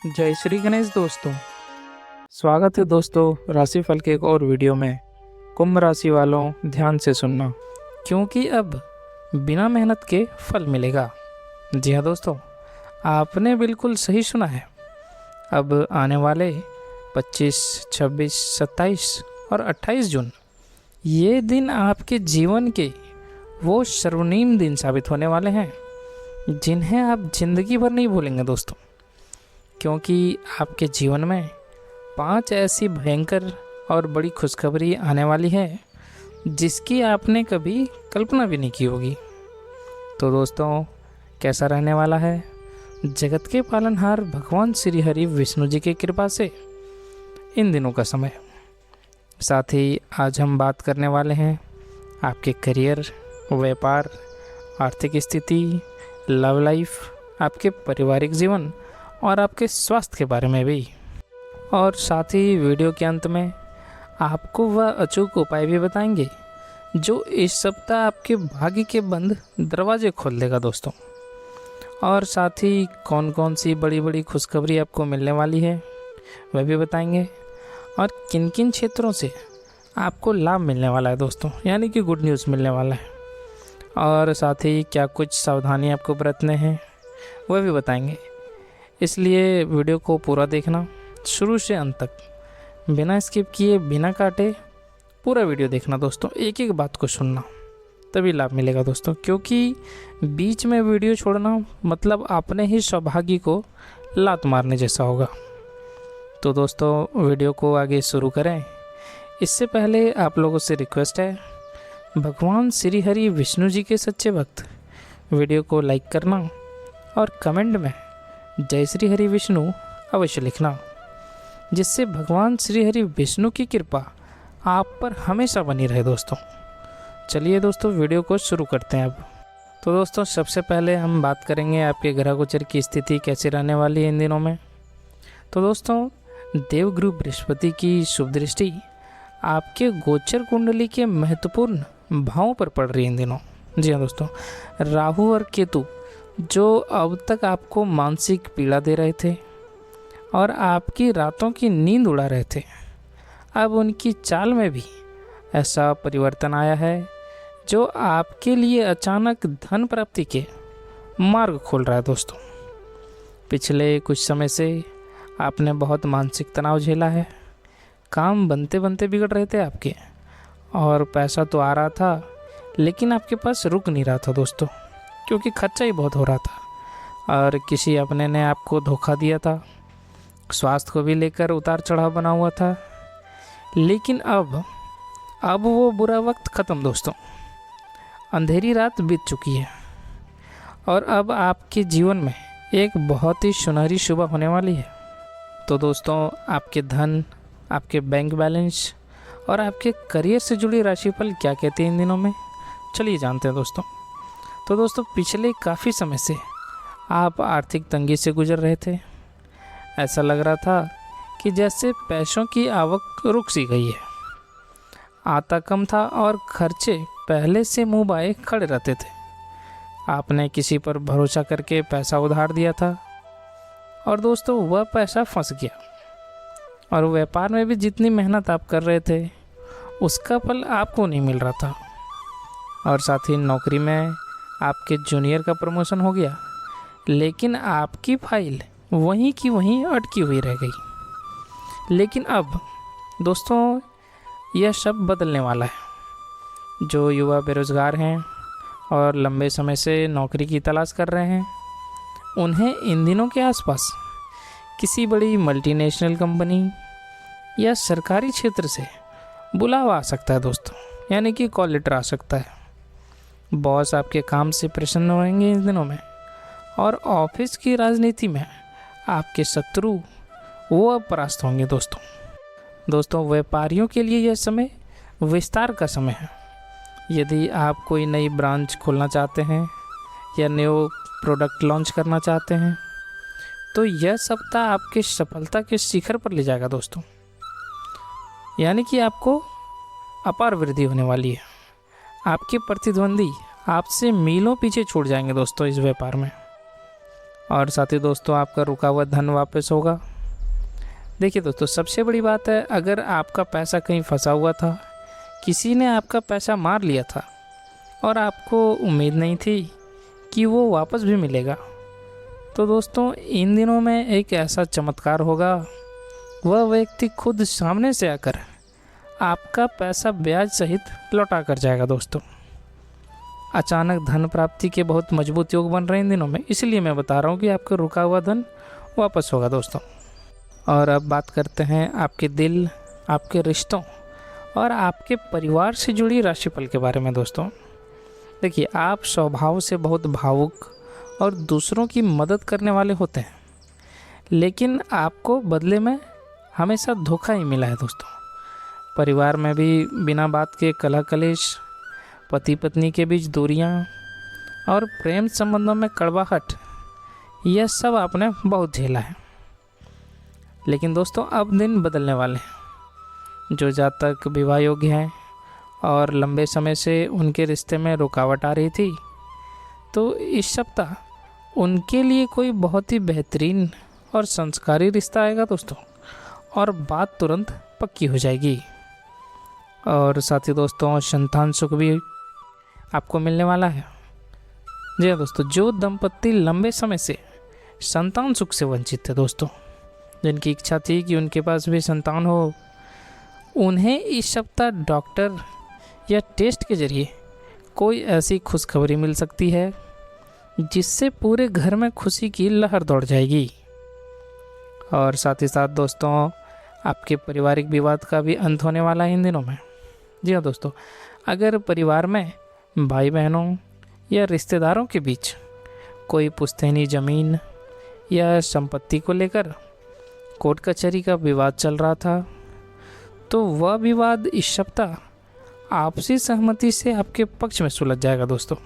जय श्री गणेश दोस्तों। स्वागत है दोस्तों राशिफल के एक और वीडियो में। कुंभ राशि वालों ध्यान से सुनना, क्योंकि अब बिना मेहनत के फल मिलेगा। जी हाँ दोस्तों, आपने बिल्कुल सही सुना है। अब आने वाले 25, 26, 27 और 28 जून ये दिन आपके जीवन के वो स्वर्णिम दिन साबित होने वाले हैं जिन्हें आप जिंदगी भर नहीं भूलेंगे दोस्तों, क्योंकि आपके जीवन में 5 ऐसी भयंकर और बड़ी खुशखबरी आने वाली है जिसकी आपने कभी कल्पना भी नहीं की होगी। तो दोस्तों, कैसा रहने वाला है जगत के पालनहार भगवान श्री हरि विष्णु जी की कृपा से इन दिनों का समय। साथ ही आज हम बात करने वाले हैं आपके करियर, व्यापार, आर्थिक स्थिति, लव लाइफ, आपके पारिवारिक जीवन और आपके स्वास्थ्य के बारे में भी। और साथ ही वीडियो के अंत में आपको वह अचूक उपाय भी बताएंगे जो इस सप्ताह आपके भाग्य के बंद दरवाजे खोल देगा दोस्तों। और साथ ही कौन कौन सी बड़ी बड़ी खुशखबरी आपको मिलने वाली है वह भी बताएंगे, और किन किन क्षेत्रों से आपको लाभ मिलने वाला है दोस्तों, यानी कि गुड न्यूज़ मिलने वाला है। और साथ ही क्या कुछ सावधानी आपको बरतने हैं वह भी बताएंगे। इसलिए वीडियो को पूरा देखना, शुरू से अंत तक, बिना स्किप किए, बिना काटे पूरा वीडियो देखना दोस्तों। एक एक बात को सुनना, तभी लाभ मिलेगा दोस्तों, क्योंकि बीच में वीडियो छोड़ना मतलब अपने ही सौभाग्य को लात मारने जैसा होगा। तो दोस्तों, वीडियो को आगे शुरू करें इससे पहले आप लोगों से रिक्वेस्ट है, भगवान श्री हरि विष्णु जी के सच्चे भक्त वीडियो को लाइक करना और कमेंट में जय श्री हरि विष्णु अवश्य लिखना, जिससे भगवान श्री हरि विष्णु की कृपा आप पर हमेशा बनी रहे दोस्तों। चलिए दोस्तों, वीडियो को शुरू करते हैं अब। तो दोस्तों, सबसे पहले हम बात करेंगे आपके ग्रह गोचर की स्थिति कैसी रहने वाली है इन दिनों में। तो दोस्तों, देवगुरु बृहस्पति की शुभ दृष्टि आपके गोचर कुंडली के महत्वपूर्ण भावों पर पड़ रही है इन दिनों। जी हाँ दोस्तों, राहु और केतु जो अब तक आपको मानसिक पीड़ा दे रहे थे और आपकी रातों की नींद उड़ा रहे थे, अब उनकी चाल में भी ऐसा परिवर्तन आया है जो आपके लिए अचानक धन प्राप्ति के मार्ग खोल रहा है दोस्तों। पिछले कुछ समय से आपने बहुत मानसिक तनाव झेला है, काम बनते बनते बिगड़ रहे थे आपके, और पैसा तो आ रहा था लेकिन आपके पास रुक नहीं रहा था दोस्तों, क्योंकि खर्चा ही बहुत हो रहा था और किसी अपने ने आपको धोखा दिया था। स्वास्थ्य को भी लेकर उतार चढ़ाव बना हुआ था, लेकिन अब वो बुरा वक्त ख़त्म दोस्तों। अंधेरी रात बीत चुकी है और अब आपके जीवन में एक बहुत ही सुनहरी सुबह होने वाली है। तो दोस्तों, आपके धन, आपके बैंक बैलेंस और आपके करियर से जुड़ी राशिफल क्या कहते हैं इन दिनों में, चलिए जानते हैं दोस्तों। तो दोस्तों, पिछले काफ़ी समय से आप आर्थिक तंगी से गुजर रहे थे। ऐसा लग रहा था कि जैसे पैसों की आवक रुक सी गई है, आता कम था और खर्चे पहले से मुँह बाए खड़े रहते थे। आपने किसी पर भरोसा करके पैसा उधार दिया था और दोस्तों वह पैसा फंस गया, और व्यापार में भी जितनी मेहनत आप कर रहे थे उसका फल आपको नहीं मिल रहा था। और साथ ही नौकरी में आपके जूनियर का प्रमोशन हो गया, लेकिन आपकी फाइल वहीं की वहीं अटकी हुई रह गई। लेकिन अब दोस्तों, यह सब बदलने वाला है। जो युवा बेरोज़गार हैं और लंबे समय से नौकरी की तलाश कर रहे हैं, उन्हें इन दिनों के आसपास किसी बड़ी मल्टीनेशनल कंपनी या सरकारी क्षेत्र से बुलावा आ सकता है दोस्तों, यानी कि कॉल लेटर आ सकता है। बॉस आपके काम से प्रसन्न होंगे इन दिनों में, और ऑफिस की राजनीति में आपके शत्रु वो अब परास्त होंगे दोस्तों। व्यापारियों के लिए यह समय विस्तार का समय है। यदि आप कोई नई ब्रांच खोलना चाहते हैं या न्यू प्रोडक्ट लॉन्च करना चाहते हैं, तो यह सप्ताह आपके सफलता के शिखर पर ले जाएगा दोस्तों, यानी कि आपको अपार वृद्धि होने वाली है। आपके प्रतिद्वंदी आपसे मीलों पीछे छूट जाएंगे दोस्तों इस व्यापार में। और साथ ही दोस्तों आपका रुका हुआ धन वापस होगा। देखिए दोस्तों, सबसे बड़ी बात है, अगर आपका पैसा कहीं फंसा हुआ था, किसी ने आपका पैसा मार लिया था और आपको उम्मीद नहीं थी कि वो वापस भी मिलेगा, तो दोस्तों इन दिनों में एक ऐसा चमत्कार होगा, वह व्यक्ति खुद सामने से आकर आपका पैसा ब्याज सहित लौटा कर जाएगा। दोस्तों अचानक धन प्राप्ति के बहुत मजबूत योग बन रहे हैं इन दिनों में, इसलिए मैं बता रहा हूँ कि आपका रुका हुआ धन वापस होगा दोस्तों। और अब बात करते हैं आपके दिल, आपके रिश्तों और आपके परिवार से जुड़ी राशिफल के बारे में। दोस्तों देखिए, आप स्वभाव से बहुत भावुक और दूसरों की मदद करने वाले होते हैं, लेकिन आपको बदले में हमेशा धोखा ही मिला है। दोस्तों परिवार में भी बिना बात के कलह कलेश, पति पत्नी के बीच दूरियां और प्रेम संबंधों में कड़वाहट, यह सब आपने बहुत झेला है। लेकिन दोस्तों अब दिन बदलने वाले हैं। जो जातक विवाह योग्य हैं और लंबे समय से उनके रिश्ते में रुकावट आ रही थी, तो इस सप्ताह उनके लिए कोई बहुत ही बेहतरीन और संस्कारी रिश्ता आएगा दोस्तों, और बात तुरंत पक्की हो जाएगी। और साथ ही दोस्तों संतान सुख भी आपको मिलने वाला है। जी हाँ दोस्तों, जो दंपत्ति लंबे समय से संतान सुख से वंचित थे दोस्तों, जिनकी इच्छा थी कि उनके पास भी संतान हो, उन्हें इस सप्ताह डॉक्टर या टेस्ट के जरिए कोई ऐसी खुशखबरी मिल सकती है जिससे पूरे घर में खुशी की लहर दौड़ जाएगी। और साथ ही साथ दोस्तों आपके पारिवारिक विवाद का भी अंत होने वाला है इन दिनों में। जी हाँ दोस्तों, अगर परिवार में भाई बहनों या रिश्तेदारों के बीच कोई पुश्तैनी ज़मीन या संपत्ति को लेकर कोर्ट कचहरी का विवाद चल रहा था, तो वह विवाद इस सप्ताह आपसी सहमति से आपके पक्ष में सुलझ जाएगा दोस्तों,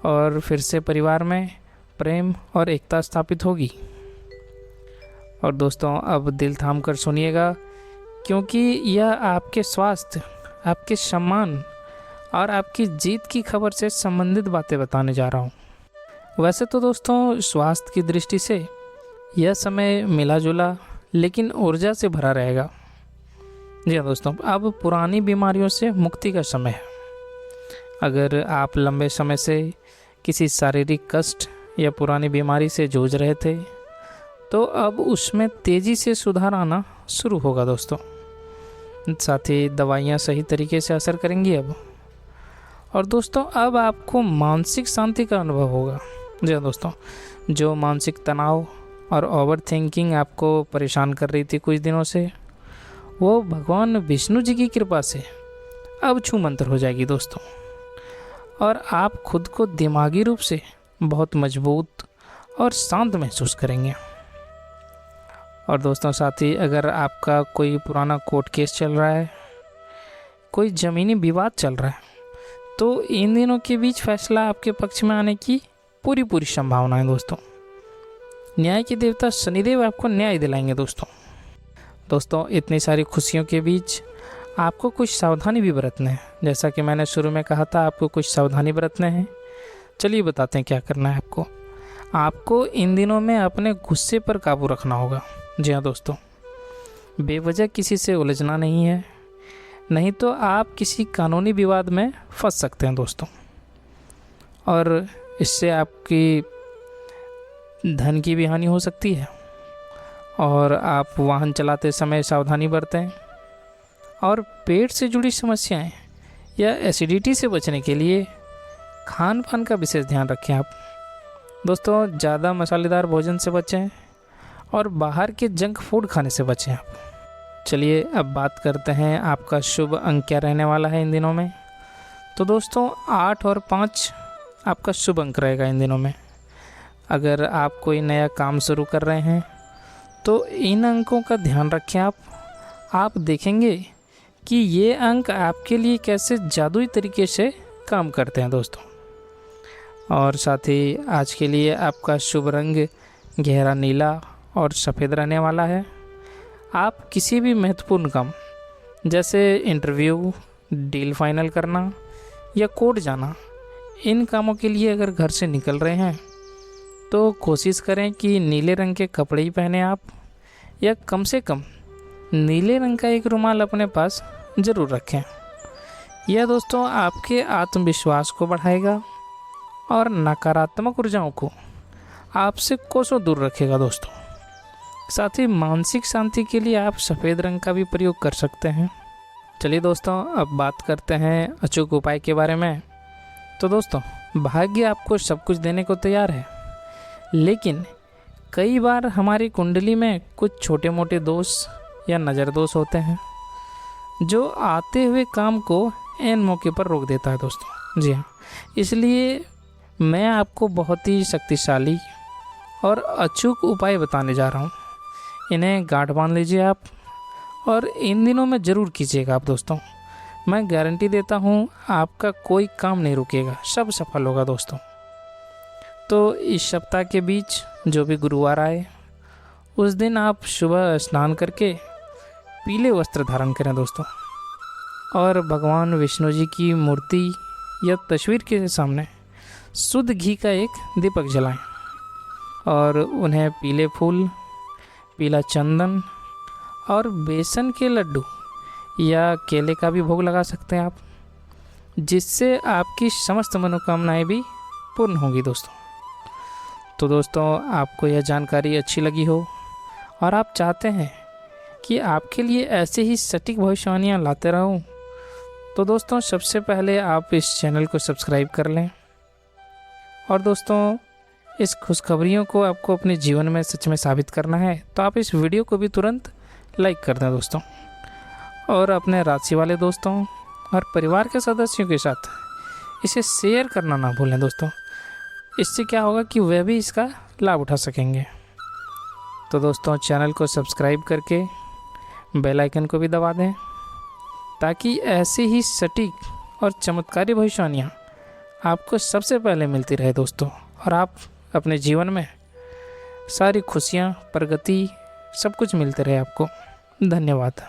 और फिर से परिवार में प्रेम और एकता स्थापित होगी। और दोस्तों अब दिल थाम कर सुनिएगा, क्योंकि यह आपके स्वास्थ्य, आपके सम्मान और आपकी जीत की खबर से संबंधित बातें बताने जा रहा हूँ। वैसे तो दोस्तों स्वास्थ्य की दृष्टि से यह समय मिला जुला लेकिन ऊर्जा से भरा रहेगा। जी हाँ दोस्तों, अब पुरानी बीमारियों से मुक्ति का समय है। अगर आप लंबे समय से किसी शारीरिक कष्ट या पुरानी बीमारी से जूझ रहे थे, तो अब उसमें तेज़ी से सुधार आना शुरू होगा दोस्तों। साथ ही दवाइयाँ सही तरीके से असर करेंगी अब। और दोस्तों अब आपको मानसिक शांति का अनुभव होगा। जी हाँ दोस्तों, जो मानसिक तनाव और ओवर थिंकिंग आपको परेशान कर रही थी कुछ दिनों से, वो भगवान विष्णु जी की कृपा से अब छूमंतर हो जाएगी दोस्तों, और आप खुद को दिमागी रूप से बहुत मजबूत और शांत महसूस करेंगे। और दोस्तों साथ ही अगर आपका कोई पुराना कोर्ट केस चल रहा है, कोई ज़मीनी विवाद चल रहा है, तो इन दिनों के बीच फैसला आपके पक्ष में आने की पूरी संभावना है दोस्तों। न्याय के देवता शनिदेव आपको न्याय दिलाएंगे दोस्तों इतनी सारी खुशियों के बीच आपको कुछ सावधानी भी बरतने हैं। जैसा कि मैंने शुरू में कहा था, आपको कुछ सावधानी बरतने हैं। चलिए बताते हैं क्या करना है आपको इन दिनों में अपने गुस्से पर काबू रखना होगा। जी हाँ दोस्तों, बेवजह किसी से उलझना नहीं है, नहीं तो आप किसी कानूनी विवाद में फंस सकते हैं दोस्तों, और इससे आपकी धन की भी हानि हो सकती है। और आप वाहन चलाते समय सावधानी बरतें, और पेट से जुड़ी समस्याएं या एसिडिटी से बचने के लिए खान पान का विशेष ध्यान रखें आप दोस्तों। ज़्यादा मसालेदार भोजन से बचें और बाहर के जंक फूड खाने से बचें आप। चलिए अब बात करते हैं आपका शुभ अंक क्या रहने वाला है इन दिनों में। तो दोस्तों 8 और 5 आपका शुभ अंक रहेगा इन दिनों में। अगर आप कोई नया काम शुरू कर रहे हैं तो इन अंकों का ध्यान रखें आप देखेंगे कि ये अंक आपके लिए कैसे जादुई तरीके से काम करते हैं दोस्तों। और साथ ही आज के लिए आपका शुभ रंग गहरा नीला और सफ़ेद रहने वाला है। आप किसी भी महत्वपूर्ण काम जैसे इंटरव्यू, डील फाइनल करना या कोर्ट जाना, इन कामों के लिए अगर घर से निकल रहे हैं तो कोशिश करें कि नीले रंग के कपड़े ही पहने आप, या कम से कम नीले रंग का एक रुमाल अपने पास ज़रूर रखें। यह दोस्तों आपके आत्मविश्वास को बढ़ाएगा और नकारात्मक ऊर्जाओं को आपसे कोसों दूर रखेगा दोस्तों। साथ ही मानसिक शांति के लिए आप सफ़ेद रंग का भी प्रयोग कर सकते हैं। चलिए दोस्तों, अब बात करते हैं अचूक उपाय के बारे में। तो दोस्तों, भाग्य आपको सब कुछ देने को तैयार है, लेकिन कई बार हमारी कुंडली में कुछ छोटे मोटे दोष या नज़र दोष होते हैं जो आते हुए काम को ऐन मौके पर रोक देता है दोस्तों। जी हाँ, इसलिए मैं आपको बहुत ही शक्तिशाली और अचूक उपाय बताने जा रहा हूँ। इन्हें गांठ बांध लीजिए आप, और इन दिनों में ज़रूर कीजिएगा आप दोस्तों। मैं गारंटी देता हूँ आपका कोई काम नहीं रुकेगा, सब सफल होगा दोस्तों। तो इस सप्ताह के बीच जो भी गुरुवार आए, उस दिन आप सुबह स्नान करके पीले वस्त्र धारण करें दोस्तों, और भगवान विष्णु जी की मूर्ति या तस्वीर के सामने शुद्ध घी का एक दीपक जलाएं, और उन्हें पीले फूल, पीला चंदन और बेसन के लड्डू या केले का भी भोग लगा सकते हैं आप, जिससे आपकी समस्त मनोकामनाएं भी पूर्ण होंगी दोस्तों। तो दोस्तों, आपको यह जानकारी अच्छी लगी हो और आप चाहते हैं कि आपके लिए ऐसे ही सटीक भविष्यवाणियाँ लाते रहूं, तो दोस्तों सबसे पहले आप इस चैनल को सब्सक्राइब कर लें। और दोस्तों, इस खुशखबरियों को आपको अपने जीवन में सच में साबित करना है, तो आप इस वीडियो को भी तुरंत लाइक कर दें दोस्तों, और अपने राशि वाले दोस्तों और परिवार के सदस्यों के साथ इसे शेयर करना ना भूलें दोस्तों। इससे क्या होगा कि वे भी इसका लाभ उठा सकेंगे। तो दोस्तों, चैनल को सब्सक्राइब करके बेल आइकन को भी दबा दें, ताकि ऐसे ही सटीक और चमत्कारी भविष्यवाणियाँ आपको सबसे पहले मिलती रहे दोस्तों, और आप अपने जीवन में सारी खुशियाँ, प्रगति सब कुछ मिलते रहे आपको। धन्यवाद।